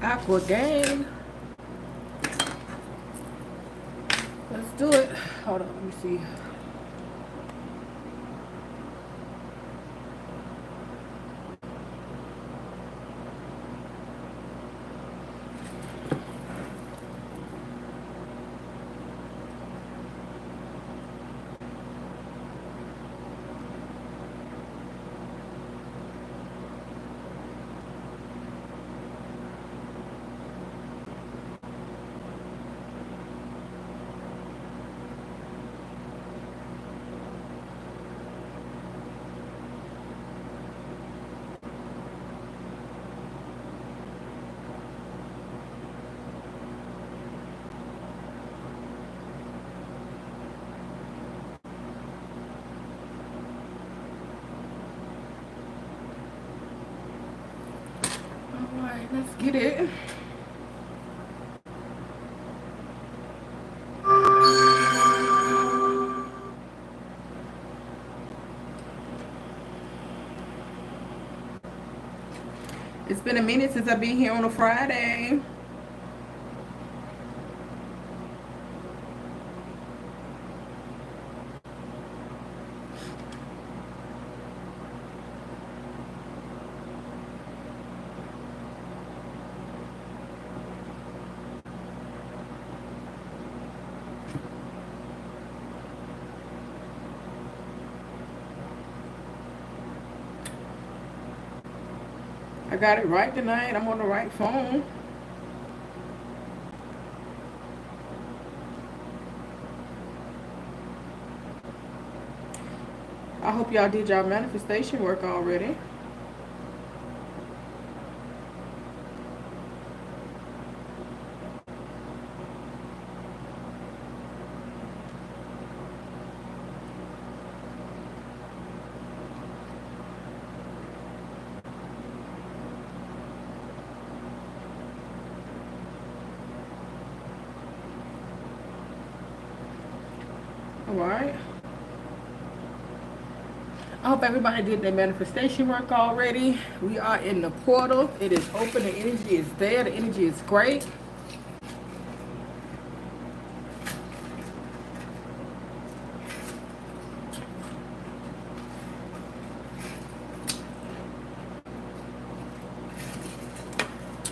Aqua gang. Let's do it. Hold on, let me see. Alright, let's get it. It's been a minute since I've been here on a Friday. I got it right tonight. I'm on the right phone. I hope y'all did y'all manifestation work already. Alright. I hope everybody did their manifestation work already. We are in the portal. It is open. The energy is there. The energy is great.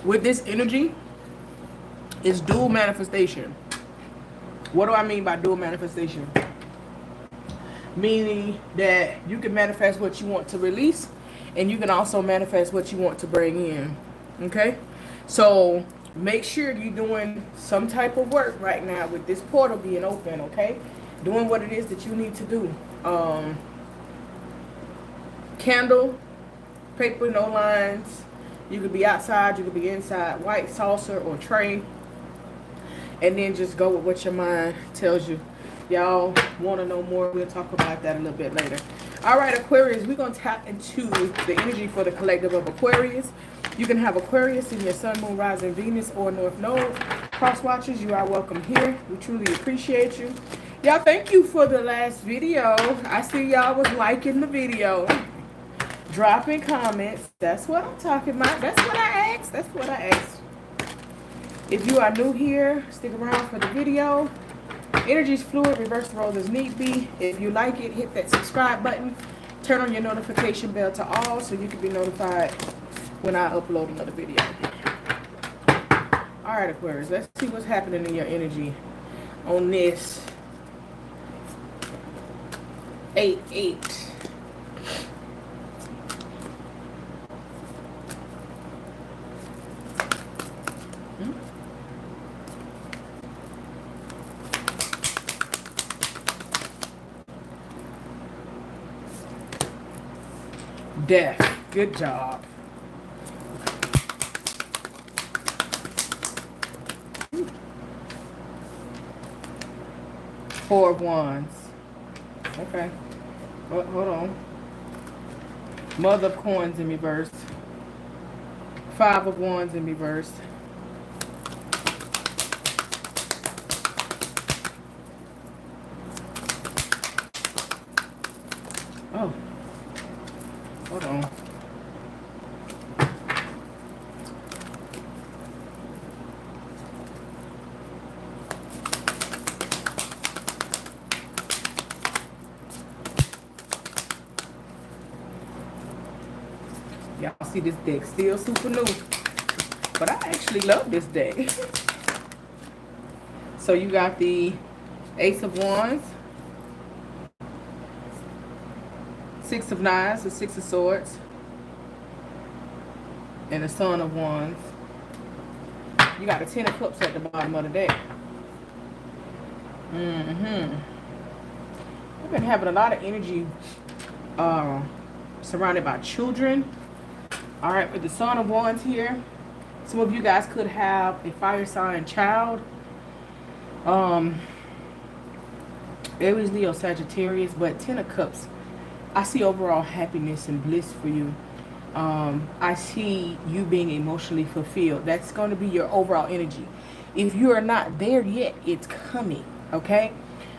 With this energy, it's dual manifestation. What do I mean by dual manifestation? Meaning that you can manifest what you want to release, and you can also manifest what you want to bring in. Okay? So make sure you're doing some type of work right now with this portal being open, okay? Doing what it is that you need to do. Candle, paper, no lines. You could be outside, you could be inside, white saucer or tray. And then just go with what your mind tells you. Y'all want to know more? We'll talk about that a little bit later. All right, Aquarius, we're going to tap into the energy for the collective of Aquarius. You can have Aquarius in your sun, moon, rising, Venus, or North Node. Cross watchers, you are welcome here. We truly appreciate you. Y'all, thank you for the last video. I see y'all was liking the video. Dropping comments. That's what I'm talking about. That's what I asked. That's what I asked. If you are new here, stick around for the video. Energy is fluid, reverse the roles as need be. If you like it, hit that subscribe button. Turn on your notification bell to all so you can be notified when I upload another video. Alright, Aquarius, let's see what's happening in your energy on this 8-8. Death. Good job. Four of Wands. Okay. Hold on. Mother of Coins in reverse. Five of Wands in reverse. Oh. Hold on. see this deck still super new. But I actually love this deck. So you got the Ace of Wands, Six of Knives, the Six of Swords, and the Son of Wands. You got the Ten of Cups at the bottom of the deck. I've been having a lot of energy surrounded by children. All right, with the Son of Wands here, some of you guys could have a fire sign child. Aries, Leo, Sagittarius, but Ten of Cups, I see overall happiness and bliss for you. I see you being emotionally fulfilled. That's going to be your overall energy. If you are not there yet, it's coming, okay?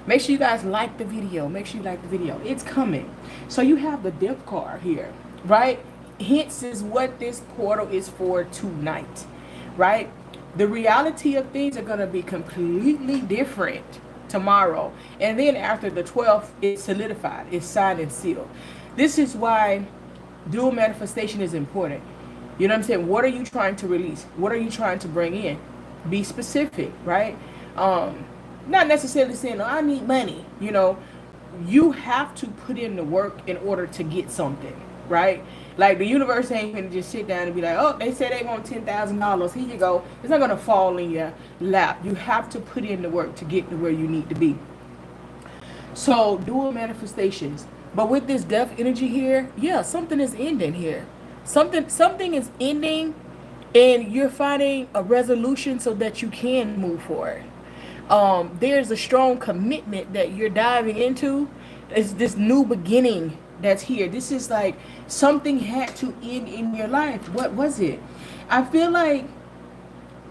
Make sure you guys like the video. Make sure you like the video. It's coming. So you have the Death card here, right? Hence is what this portal is for tonight, right? The reality of things are going to be completely different tomorrow. And then after the 12th, it's solidified. It's signed and sealed. This is why dual manifestation is important. You know what I'm saying? What are you trying to release? What are you trying to bring in? Be specific, right? Not necessarily saying, oh, I need money. You know, you have to put in the work in order to get something, right? Like the universe ain't going to just sit down and be like, oh, they said they want $10,000. Here you go. It's not going to fall in your lap. You have to put in the work to get to where you need to be. So dual manifestations. But with this death energy here, yeah, something is ending here. Something is ending, and you're finding a resolution so that you can move forward. There's a strong commitment that you're diving into. It's this new beginning that's here. This is like something had to end in your life. What was it? I feel like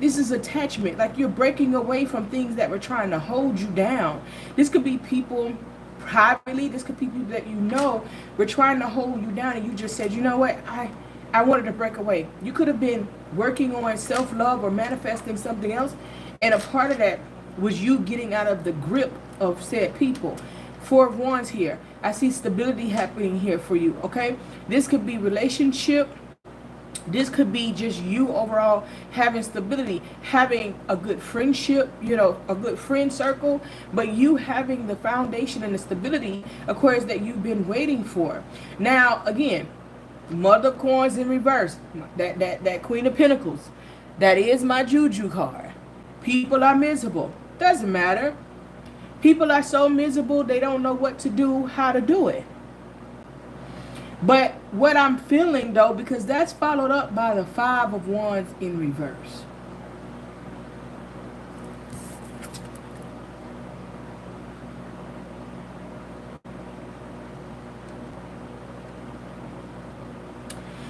this is attachment. Like you're breaking away from things that were trying to hold you down. This could be people privately. This could be people that you know were trying to hold you down, and you just said, you know what, I wanted to break away. You could have been working on self-love or manifesting something else, and a part of that was you getting out of the grip of said people. Four of Wands here. I see stability happening here for you, okay? This could be relationship. This could be just you overall having stability, having a good friendship, you know, a good friend circle, but you having the foundation and the stability, Aquarius, that you've been waiting for. Now, again, Mother of Coins in reverse, that Queen of Pentacles, that is my Juju card. People are miserable. Doesn't matter. People are so miserable, they don't know what to do, how to do it. But what I'm feeling, though, because that's followed up by the Five of Wands in reverse.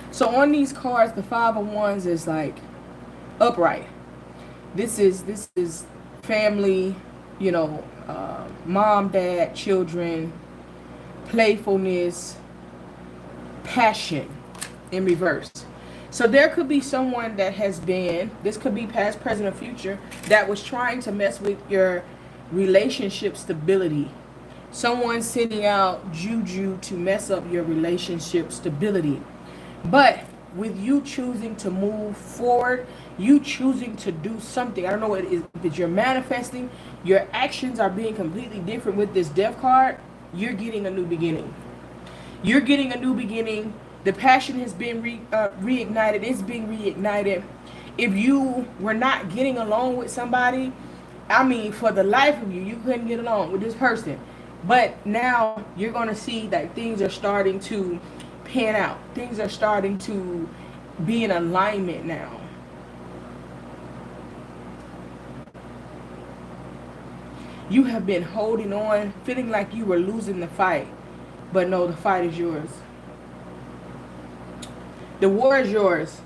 So on these cards, the Five of Wands is like upright. This is family, you know, mom, dad, children, playfulness, passion in reverse. So there could be someone that has been, this could be past, present, or future, that was trying to mess with your relationship stability. Someone sending out juju to mess up your relationship stability. But with you choosing to move forward, you choosing to do something, I don't know what it is, that you're manifesting, your actions are being completely different with this Death card. You're getting a new beginning. You're getting a new beginning. The passion has been reignited. It's being reignited. If you were not getting along with somebody, I mean, for the life of you, you couldn't get along with this person. But now you're going to see that things are starting to pan out. Things are starting to be in alignment now. You have been holding on, feeling like you were losing the fight. But no, the fight is yours. The war is yours.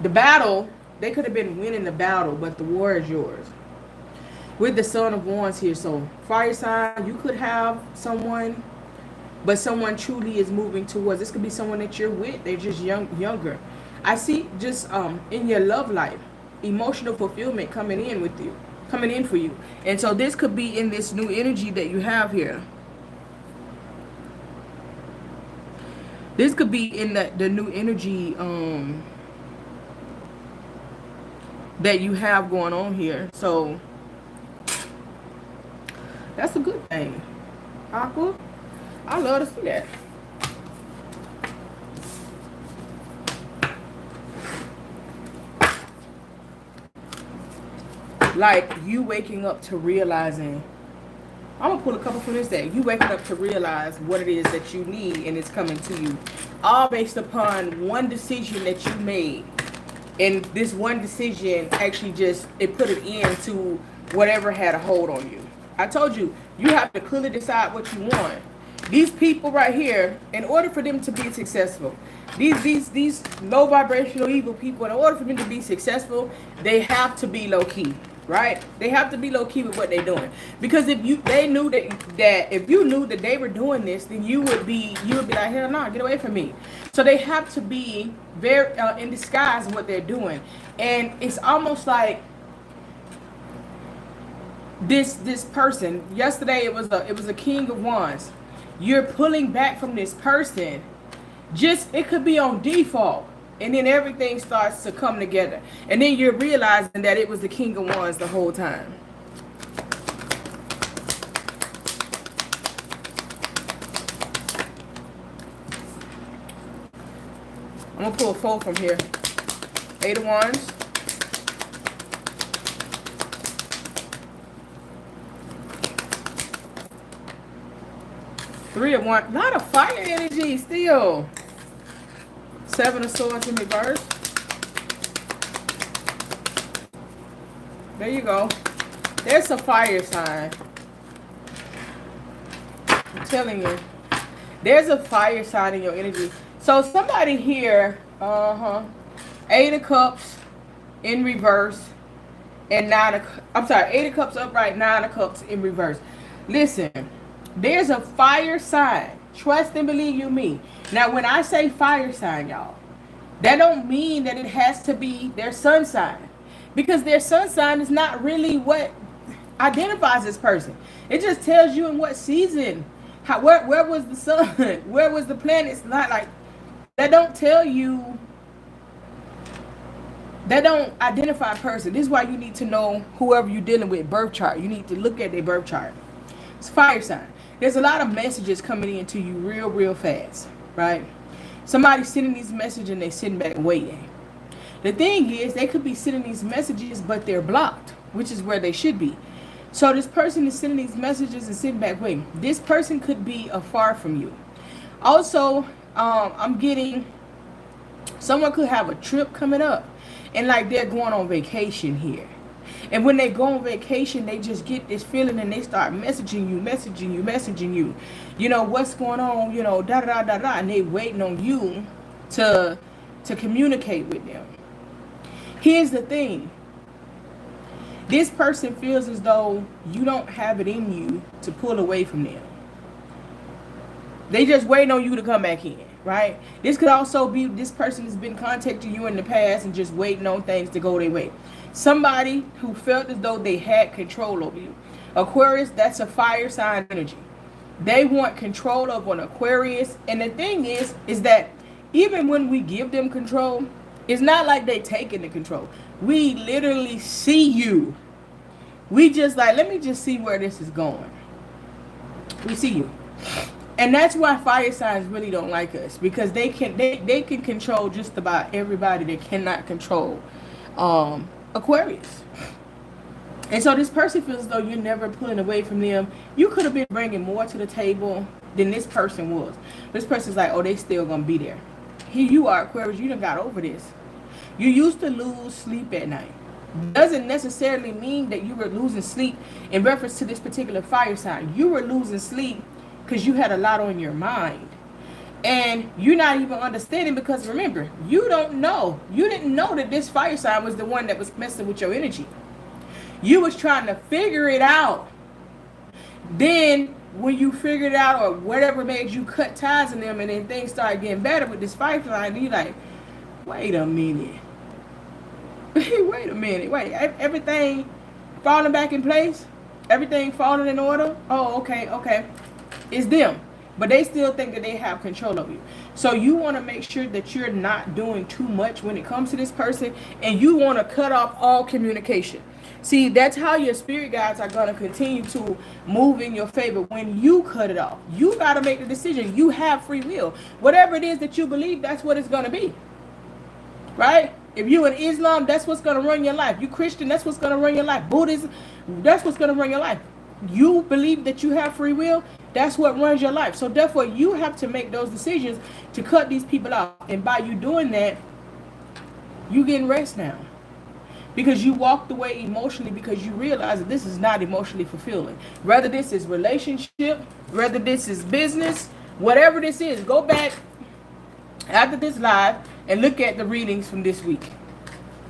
The battle, they could have been winning the battle, but the war is yours. With the Son of Wands here, so fire sign, you could have someone, but someone truly is moving towards. This could be someone that you're with. They're just younger. I see just in your love life, emotional fulfillment coming in with you, coming in for you. And so this could be in this new energy that you have here. This could be in the new energy that you have going on here. So that's a good thing. Aqua, I love to see that. Like you waking up to realizing, I'm gonna pull a couple from this day. You waking up to realize what it is that you need and it's coming to you. All based upon one decision that you made. And this one decision actually just, it put an end to whatever had a hold on you. I told you, you have to clearly decide what you want. These people right here, in order for them to be successful, these low vibrational evil people, in order for them to be successful, they have to be low key, right? They have to be low key with what they're doing. Because if they knew that if you knew that they were doing this, then you would be like, hell no, get away from me. So they have to be very in disguise what they're doing, and it's almost like this person. Yesterday it was a King of Wands. You're pulling back from this person. Just, it could be on default, and then everything starts to come together, and then you're realizing that it was the King of Wands the whole time. I'm gonna pull a 4 from here. 8 of Wands. Three of Wands. A lot of fire energy still. 7 of Swords in reverse. There you go. There's a fire sign. I'm telling you. There's a fire sign in your energy. So somebody here, 8 of Cups in reverse and 8 of Cups upright, 9 of Cups in reverse. Listen, there's a fire sign. Trust and believe you me. Now, when I say fire sign, y'all, that don't mean that it has to be their sun sign. Because their sun sign is not really what identifies this person. It just tells you in what season. Where was the sun? Where was the planets? Not like that. Don't tell you. That don't identify a person. This is why you need to know whoever you're dealing with birth chart. You need to look at their birth chart. It's fire sign. There's a lot of messages coming into you real fast, right? Somebody's sending these messages and they're sitting back waiting. The thing is, they could be sending these messages, but they're blocked, which is where they should be. So this person is sending these messages and sitting back waiting. This person could be afar from you. Also, I'm getting, someone could have a trip coming up, and like they're going on vacation here. And when they go on vacation, they just get this feeling and they start messaging you. You know, what's going on, you know, and they waiting on you to communicate with them. Here's the thing. This person feels as though you don't have it in you to pull away from them. They just waiting on you to come back in, right? This could also be this person has been contacting you in the past and just waiting on things to go their way. Somebody who felt as though they had control over you. Aquarius, that's a fire sign energy. They want control of an Aquarius. And the thing is that even when we give them control, it's not like they taking the control. We literally see you. We just like, let me just see where this is going. We see you. And that's why fire signs really don't like us, because they can control just about everybody. They cannot control Aquarius. And so this person feels as though you're never pulling away from them. You could have been bringing more to the table than this person was. This person's like, oh, they still gonna be there. Here you are, Aquarius, you done got over this. You used to lose sleep at night. Doesn't necessarily mean that you were losing sleep in reference to this particular fire sign. You were losing sleep because you had a lot on your mind. And you're not even understanding, because remember, you don't know. You didn't know that this fire sign was the one that was messing with your energy. You was trying to figure it out. Then when you figured it out, or whatever made you cut ties in them, and then things started getting better with this fire sign, you're like, wait a minute. Wait a minute. Wait, everything falling back in place? Everything falling in order? Oh, okay. It's them. but they still think that they have control of you. So you want to make sure that you're not doing too much when it comes to this person, and you want to cut off all communication. See, that's how your spirit guides are going to continue to move in your favor when you cut it off. You got to make the decision. You have free will. Whatever it is that you believe, that's what it's going to be. Right? If you in Islam, that's what's going to run your life. You Christian, that's what's going to run your life. Buddhism, that's what's going to run your life. You believe that you have free will, that's what runs your life. So therefore, you have to make those decisions to cut these people out. And by you doing that, you getting rest now. Because you walked away emotionally because you realize that this is not emotionally fulfilling. Whether this is relationship, whether this is business, whatever this is, go back after this live and look at the readings from this week.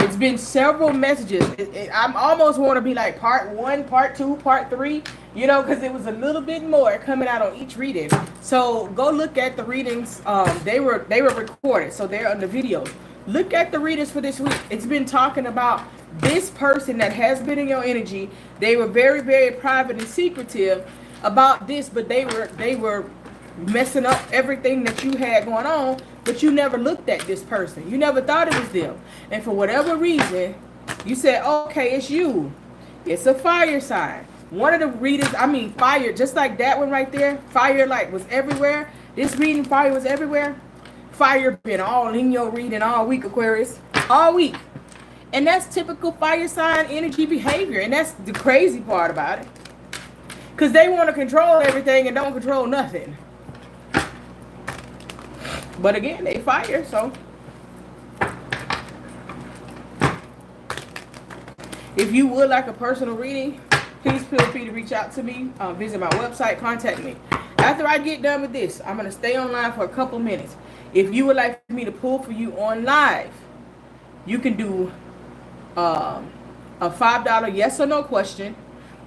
It's been several messages. I'm almost want to be like part 1, part 2, part 3, you know, because it was a little bit more coming out on each reading. So go look at the readings. They were recorded, so they're on the videos. Look at the readings for this week. It's been talking about this person that has been in your energy. They were very, very private and secretive about this, but they were messing up everything that you had going on, but you never looked at this person. You never thought it was them. And for whatever reason, you said, okay, it's you. It's a fire sign. One of the readings, I mean fire, just like that one right there, fire like was everywhere. This reading, fire was everywhere. Fire been all in your reading all week, Aquarius. All week. And that's typical fire sign energy behavior. And that's the crazy part about it. Because they want to control everything and don't control nothing. But again, they fire, so. If you would like a personal reading, please feel free to reach out to me. Visit my website, contact me. After I get done with this, I'm going to stay online for a couple minutes. If you would like me to pull for you on live, you can do a $5 yes or no question,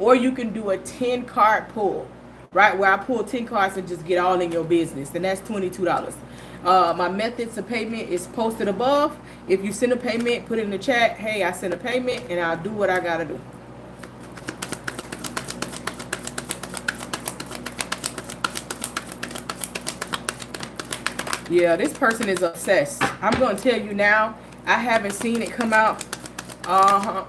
or you can do a 10 card pull, right? Where I pull 10 cards and just get all in your business, and that's $22. My methods of payment is posted above. If you send a payment, put it in the chat, hey, I sent a payment, and I'll do what I got to do. Yeah, this person is obsessed. I'm going to tell you now, I haven't seen it come out.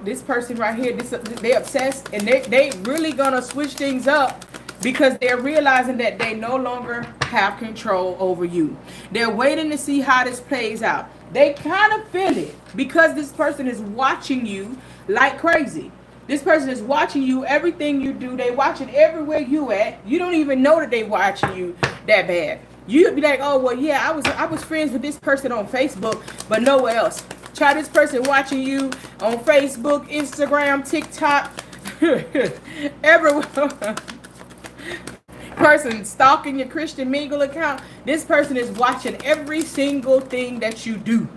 This person right here, they're obsessed, and they really going to switch things up because they're realizing that they no longer have control over you. They're waiting to see how this plays out. They kind of feel it because this person is watching you like crazy. This person is watching you, everything you do. They watching everywhere you at. You don't even know that they watching you that bad. You'd be like, oh, well, yeah, I was friends with this person on Facebook, but nowhere else. Try this person watching you on Facebook, Instagram, TikTok, everywhere. Person stalking your Christian Mingle account. This person is watching every single thing that you do.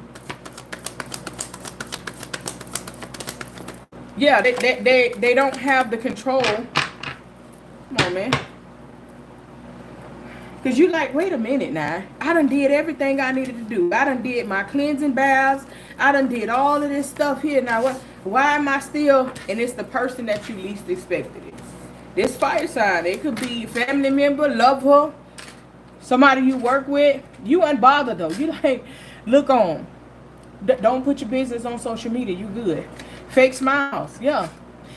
Yeah, they don't have the control. Come on, man. Because you like, wait a minute now. I done did everything I needed to do. I done did my cleansing baths. I done did all of this stuff here. Now, why am I still? And it's the person that you least expected it. This fire sign, it could be family member, lover, somebody you work with. You unbothered though. You like, look on. Don't put your business on social media. You good. Fake smiles. Yeah.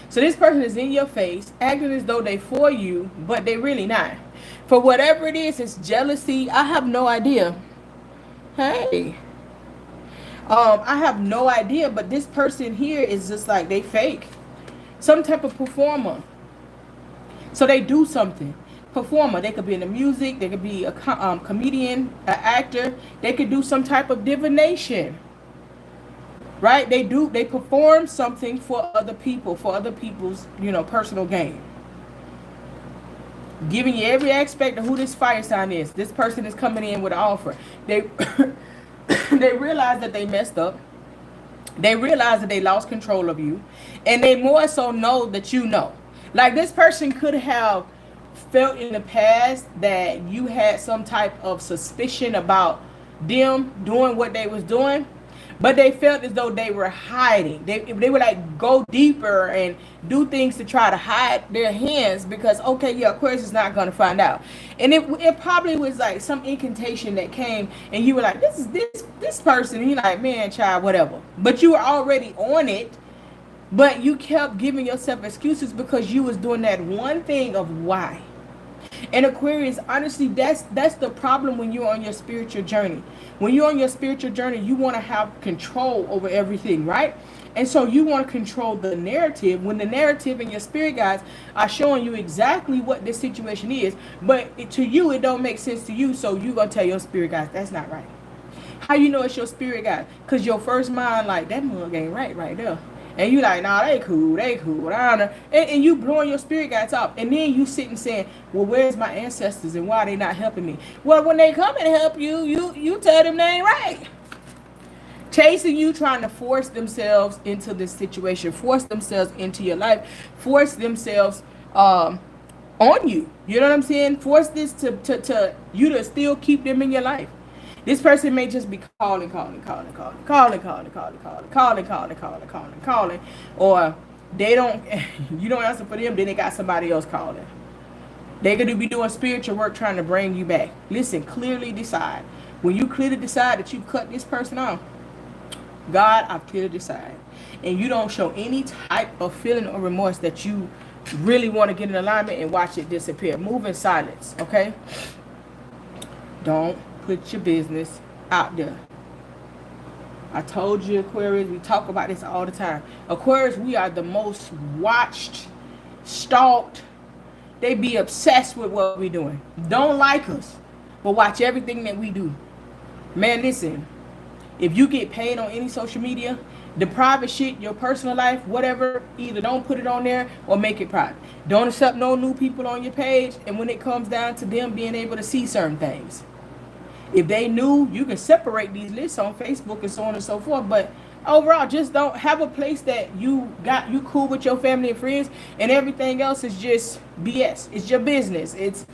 So this person is in your face, acting as though they for you, but they really not. For whatever it is, it's jealousy. I have no idea. Hey. I have no idea, but this person here is just like they fake. Some type of performer. So they do something. Performer. They could be in the music. They could be a comedian, an actor. They could do some type of divination. Right? They perform something for other people, for other people's, personal gain. Giving you every aspect of who this fire sign is. This person is coming in with an offer. They realize that they messed up. They realize that they lost control of you. And they more so know that you know. Like this person could have felt in the past that you had some type of suspicion about them doing what they was doing. But they felt as though they were hiding. They would like go deeper and do things to try to hide their hands because, okay, yeah, Aquarius is not going to find out. And it probably was like some incantation that came and you were like, this is this person. And you're like, man, child, whatever. But you were already on it. But you kept giving yourself excuses because you was doing that one thing of why. And Aquarius, honestly, that's the problem when you're on your spiritual journey. When you're on your spiritual journey, you want to have control over everything, right? And so you want to control the narrative when the narrative and your spirit guides are showing you exactly what this situation is. But to you, it don't make sense to you. So you're going to tell your spirit guides, that's not right. How you know it's your spirit guide? Because your first mind, like, that mug ain't right there. And you like, nah, they cool. I don't know. And you blowing your spirit guides up. And then you sitting saying, well, where's my ancestors and why are they not helping me? Well, when they come and help you, you tell them they ain't right. Chasing you, trying to force themselves into this situation, force themselves into your life, force themselves on you. You know what I'm saying? Force this to you to still keep them in your life. This person may just be calling, or they don't, you don't answer for them, then they got somebody else calling. They're going to be doing spiritual work trying to bring you back. Listen, clearly decide. When you clearly decide that you've cut this person off, God, I've clearly decided. And you don't show any type of feeling or remorse that you really want to get in alignment and watch it disappear. Move in silence, okay? Don't put your business out there. I told you, Aquarius, we talk about this all the time. Aquarius, we are the most watched, stalked. They be obsessed with what we're doing. Don't like us, but watch everything that we do. Man, listen, if you get paid on any social media, the private shit, your personal life, whatever, either don't put it on there or make it private. Don't accept no new people on your page, and when it comes down to them being able to see certain things, if they knew, you can separate these lists on Facebook and so on and so forth. But overall, just don't have a place that you cool with your family and friends, and everything else is just BS. It's your business. It's,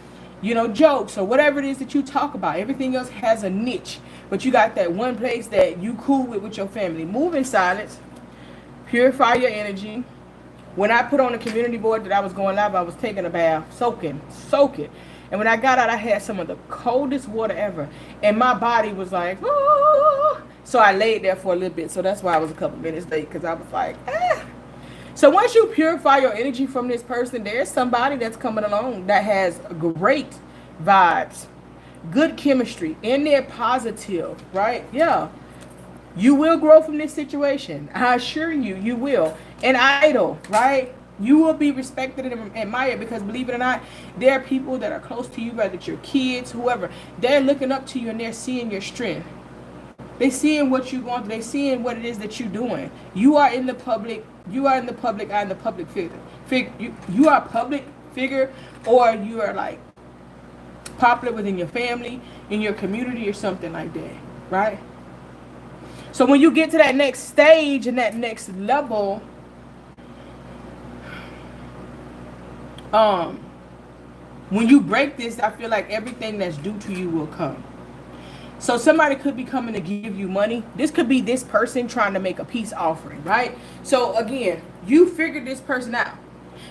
jokes or whatever it is that you talk about. Everything else has a niche, but you got that one place that you cool with your family. Move in silence. Purify your energy. When I put on the community board that I was going live, I was taking a bath, soaking. And when I got out, I had some of the coldest water ever. And my body was like, oh. So I laid there for a little bit. So that's why I was a couple minutes late, because I was like, ah. So once you purify your energy from this person, there's somebody that's coming along that has great vibes, good chemistry, and they're positive, right? Yeah. You will grow from this situation. I assure you, you will. An idol, right? You will be respected and admired because, believe it or not, there are people that are close to you, whether it's your kids, whoever. They're looking up to you and they're seeing your strength. They're seeing what you want. They're seeing what it is that you're doing. You are in the public. You are in the public eye, in the public figure. You are a public figure, or you are like popular within your family, in your community, or something like that, right? So when you get to that next stage and that next level, when you break this, I feel like everything that's due to you will come. So somebody could be coming to give you money. This could be this person trying to make a peace offering, right? So again, you figured this person out.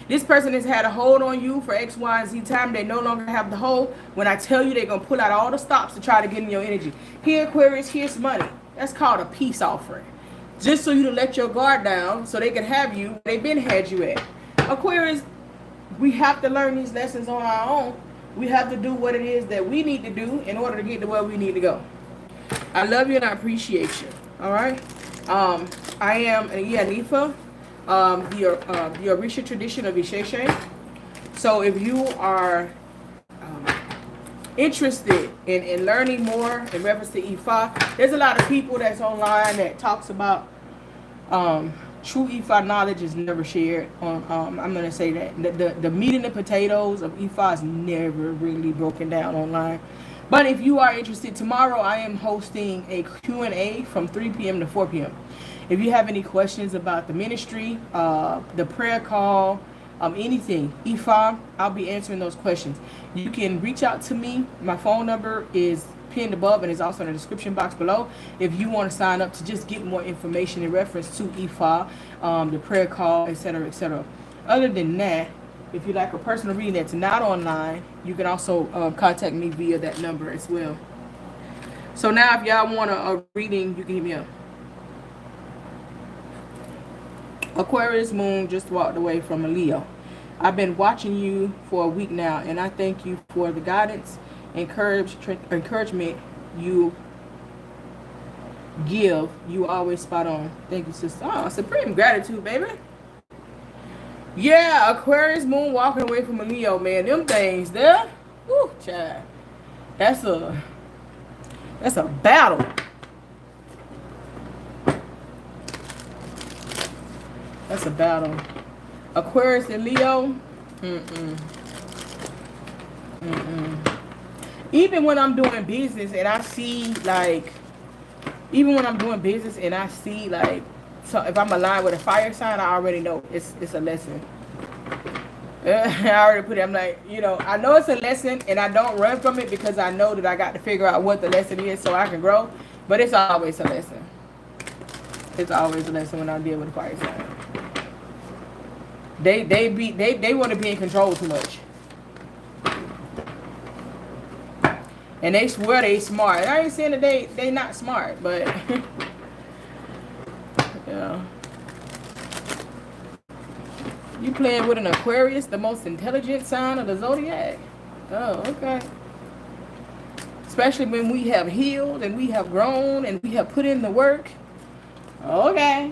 This person has had a hold on you for X, Y, and Z time. They no longer have the hold. When I tell you, they're going to pull out all the stops to try to get in your energy. Here, Aquarius, here's money. That's called a peace offering. Just so you to let your guard down so they can have you. They've been had you at. Aquarius, we have to learn these lessons on our own. We have to do what it is that we need to do in order to get to where we need to go. I love you and I appreciate you. All right. I am an Iyanifa, the Orisha tradition of Isese. So if you are interested in learning more in reference to Ifa, there's a lot of people that's online that talks about true Ifa knowledge is never shared on, I'm going to say that the meat and the potatoes of Ifa is never really broken down online. But if you are interested, tomorrow I am hosting a Q&A from 3 p.m. to 4 p.m. If you have any questions about the ministry, the prayer call, anything, Ifa, I'll be answering those questions. You can reach out to me. My phone number is pinned above, and it's also in the description box below if you want to sign up to just get more information in reference to Ifa, the prayer call, etc., etc. Other than that, if you like a personal reading that's not online, you can also contact me via that number as well. So now if y'all want a reading, you can hit me up. Aquarius moon just walked away from a Leo. I've been watching you for a week now, and I thank you for the guidance, encouragement you give. You always spot on. Thank you, sister. Oh, supreme gratitude, baby. Yeah, Aquarius moon walking away from a Leo, man. Them things there. Woo, child. That's a battle. That's a battle. Aquarius and Leo. Even when I'm doing business and I see like, so if I'm aligned with a fire sign, I already know it's a lesson. I already put it, I'm like, you know, I know it's a lesson and I don't run from it because I know that I got to figure out what the lesson is so I can grow. But it's always a lesson. It's always a lesson when I deal with a fire sign. They want to be in control too much. And they swear they smart. And I ain't saying that they not smart, but yeah. You playing with an Aquarius, the most intelligent sign of the zodiac. Oh, okay. Especially when we have healed and we have grown and we have put in the work. Okay.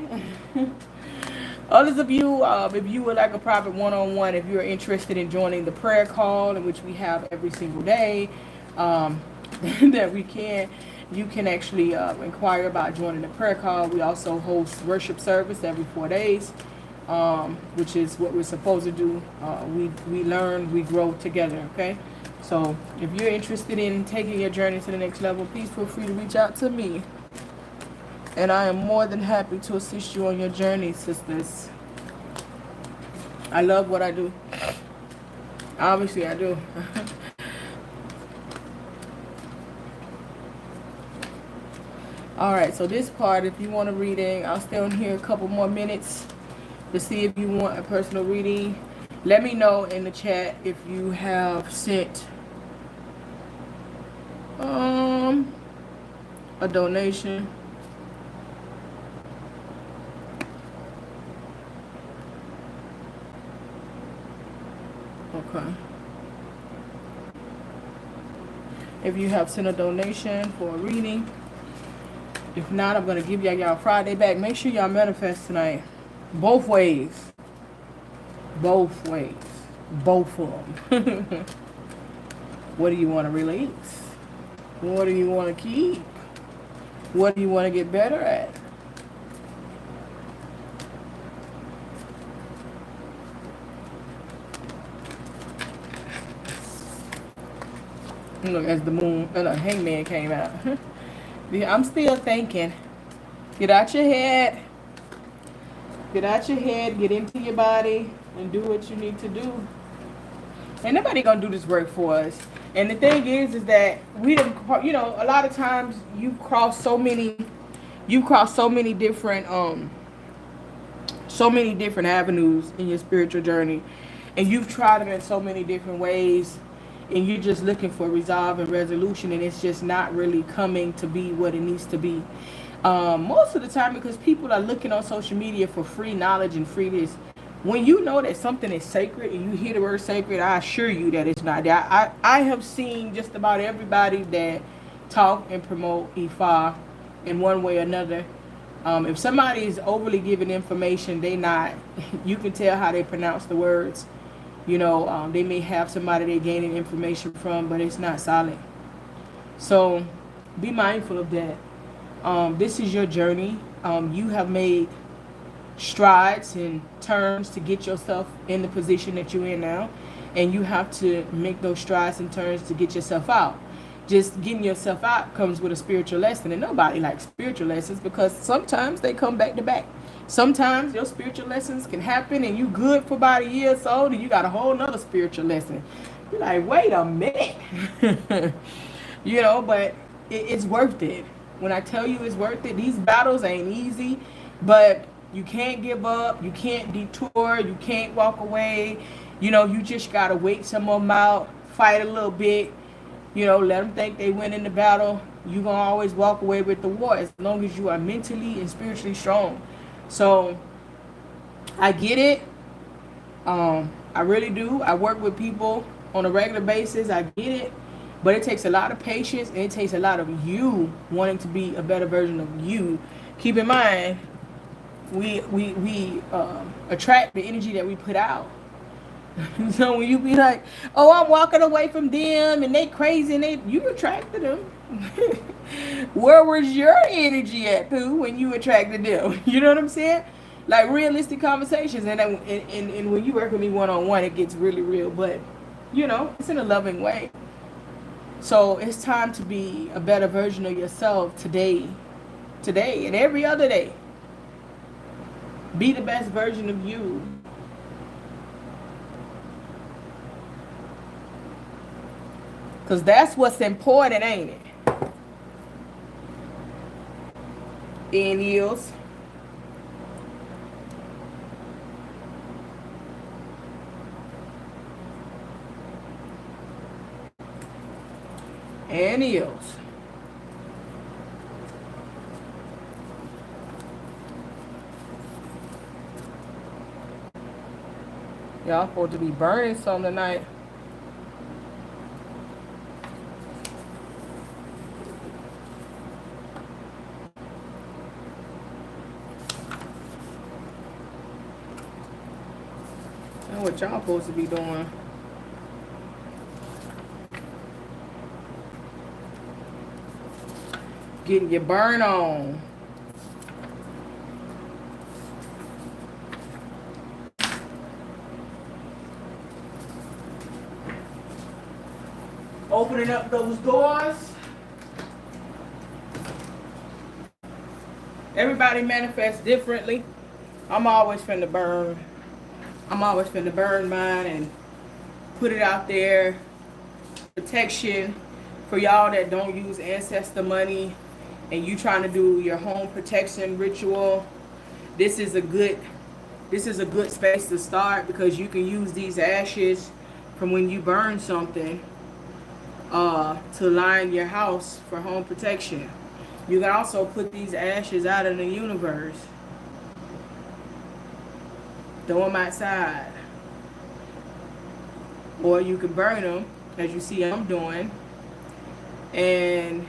Others of you, if you would like a private one-on-one, if you're interested in joining the prayer call, in which we have every single day, that you can actually inquire about joining the prayer call. We also host worship service every 4 days, which is what we're supposed to do. We learn, we grow together, okay? So if you're interested in taking your journey to the next level, please feel free to reach out to me. And I am more than happy to assist you on your journey, sisters. I love what I do. Obviously, I do. Alright, so this part, if you want a reading, I'll stay on here a couple more minutes to see if you want a personal reading. Let me know in the chat if you have sent a donation. Okay. If you have sent a donation for a reading. If not, I'm going to give y'all Friday back. Make sure y'all manifest tonight. Both ways. Both ways. Both of them. What do you want to release? What do you want to keep? What do you want to get better at? Look, as the moon, hangman came out. I'm still thinking. Get out your head. Get out your head. Get into your body and do what you need to do. Ain't nobody gonna do this work for us. And the thing is that we don't, you know, a lot of times you cross so many different avenues in your spiritual journey, and you've tried them in so many different ways, and you're just looking for resolve and resolution, and it's just not really coming to be what it needs to be. Most of the time, because people are looking on social media for free knowledge and free this. When you know that something is sacred and you hear the word sacred, I assure you that it's not there. I have seen just about everybody that talk and promote Ifa in one way or another. If somebody is overly giving information, they not, you can tell how they pronounce the words. You know, they may have somebody they're gaining information from, but it's not solid. So be mindful of that. This is your journey. You have made strides and turns to get yourself in the position that you're in now, and you have to make those strides and turns to get yourself out. Just getting yourself out comes with a spiritual lesson, and nobody likes spiritual lessons because sometimes they come back to back. Sometimes your spiritual lessons can happen and you good for about a year or so, and you got a whole nother spiritual lesson. You're like, wait a minute. You know, but it's worth it. When I tell you it's worth it, these battles ain't easy, but you can't give up. You can't detour. You can't walk away. You know, you just got to wait some of them out, fight a little bit, you know, let them think they win in the battle. You're going to always walk away with the war as long as you are mentally and spiritually strong. So I get it. I really do. I work with people on a regular basis. I get it. But it takes a lot of patience, and it takes a lot of you wanting to be a better version of you. Keep in mind, we attract the energy that we put out. So when you be like, oh, I'm walking away from them and they crazy, and you attracted them. Where was your energy at, Pooh, when you attracted them? You know what I'm saying? Like realistic conversations. And when you work with me one-on-one, it gets really real. But, you know, it's in a loving way. So it's time to be a better version of yourself today, and every other day. Be the best version of you. Because that's what's important, ain't it? And yields. And yields. Y'all supposed to be burning some tonight. That's what y'all supposed to be doing. Getting your burn on. Opening up those doors. Everybody manifests differently. I'm always finna burn. I'm always finna burn mine and put it out there. Protection for y'all that don't use ancestor money and you trying to do your home protection ritual. This is a good space to start, because you can use these ashes from when you burn something to line your house for home protection. You can also put these ashes out in the universe. Throw them outside. Or you can burn them, as you see I'm doing. And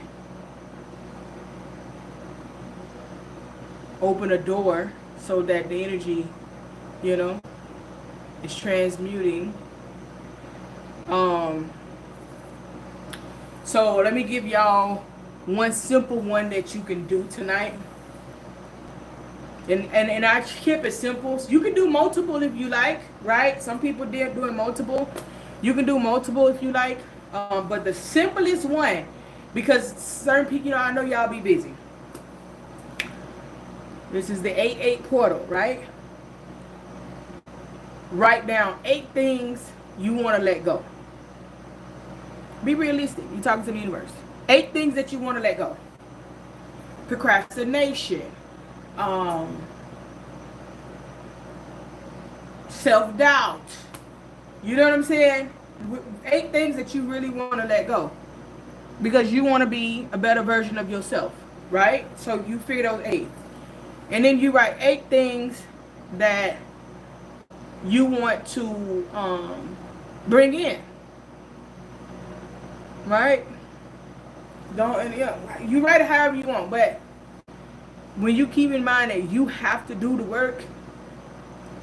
open a door so that the energy, you know, is transmuting. So let me give y'all one simple one that you can do tonight. And I keep it simple. You can do multiple if you like, right? Some people did doing multiple. You can do multiple if you like. But the simplest one, because certain people, you know, I know y'all be busy. This is the 8-8 portal, right? Write down 8 things you want to let go. Be realistic. You're talking to the universe. 8 things that you want to let go. Procrastination. Self-doubt. You know what I'm saying? 8 things that you really want to let go. Because you want to be a better version of yourself, right? So you figure those 8. And then you write 8 things that you want to bring in. Right? You write it however you want, but when you keep in mind that you have to do the work,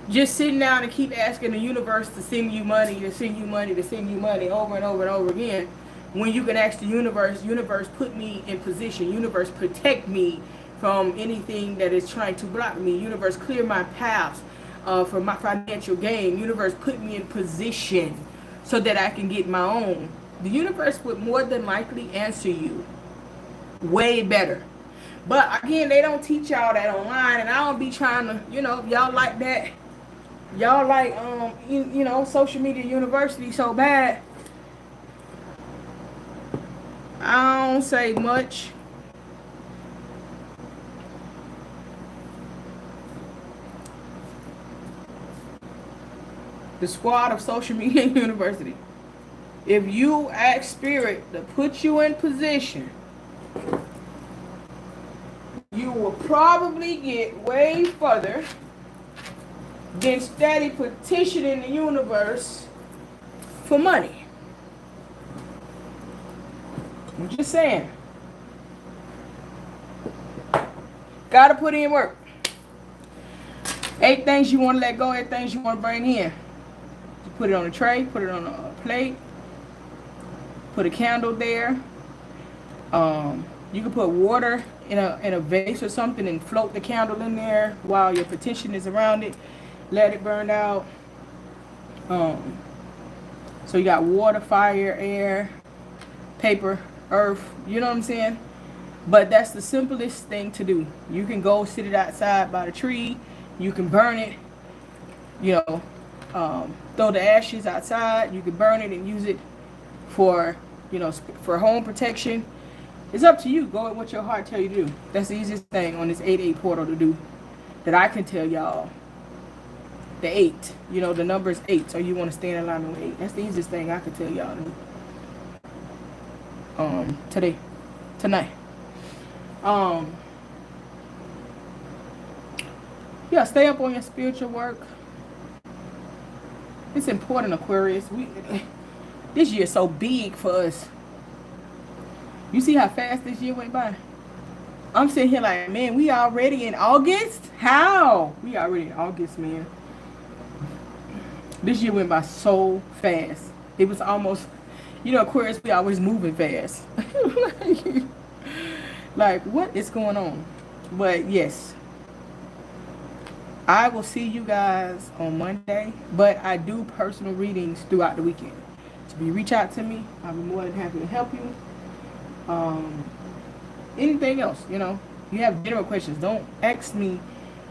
just sitting down and keep asking the universe to send you money, to send you money, to send you money over and over and over again, when you can ask the universe put me in position, universe protect me from anything that is trying to block me, universe clear my paths for my financial gain, universe put me in position so that I can get my own. The universe would more than likely answer you way better. But again, they don't teach y'all that online, and I don't be trying to, you know, y'all like that. Y'all like you know, social media university so bad. I don't say much. The squad of Social Media University. If you ask Spirit to put you in position, you will probably get way further than steady petitioning the universe for money. I'm just saying. Gotta put in work. 8 things you want to let go, 8 things you want to bring in. You put it on a tray, put it on a plate, put a candle there. You can put water in a vase or something and float the candle in there while your petition is around it. Let it burn out. So you got water, fire, air, paper, earth. You know what I'm saying? But that's the simplest thing to do. You can go sit it outside by the tree. You can burn it. You know, throw the ashes outside. You can burn it and use it for, you know, for home protection. It's up to you. Go with what your heart tell you to do. That's the easiest thing on this 8/8 portal to do that I can tell y'all. The 8, you know, the number is 8, so you want to stay in alignment with 8. That's the easiest thing I can tell y'all to do. Tonight. Yeah, stay up on your spiritual work. It's important, Aquarius. This year is so big for us. You see how fast this year went by? I'm sitting here like, man, we already in August? How? We already in August, man. This year went by so fast. It was almost, you know, Aquarius, we always moving fast. Like, what is going on? But yes, I will see you guys on Monday. But I do personal readings throughout the weekend. So if you reach out to me, I'll be more than happy to help you. Anything else, you know, you have general questions. Don't ask me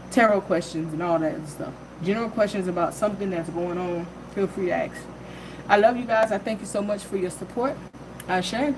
tarot questions and all that stuff. General questions about something that's going on, feel free to ask. I love you guys. I thank you so much for your support. Ashe.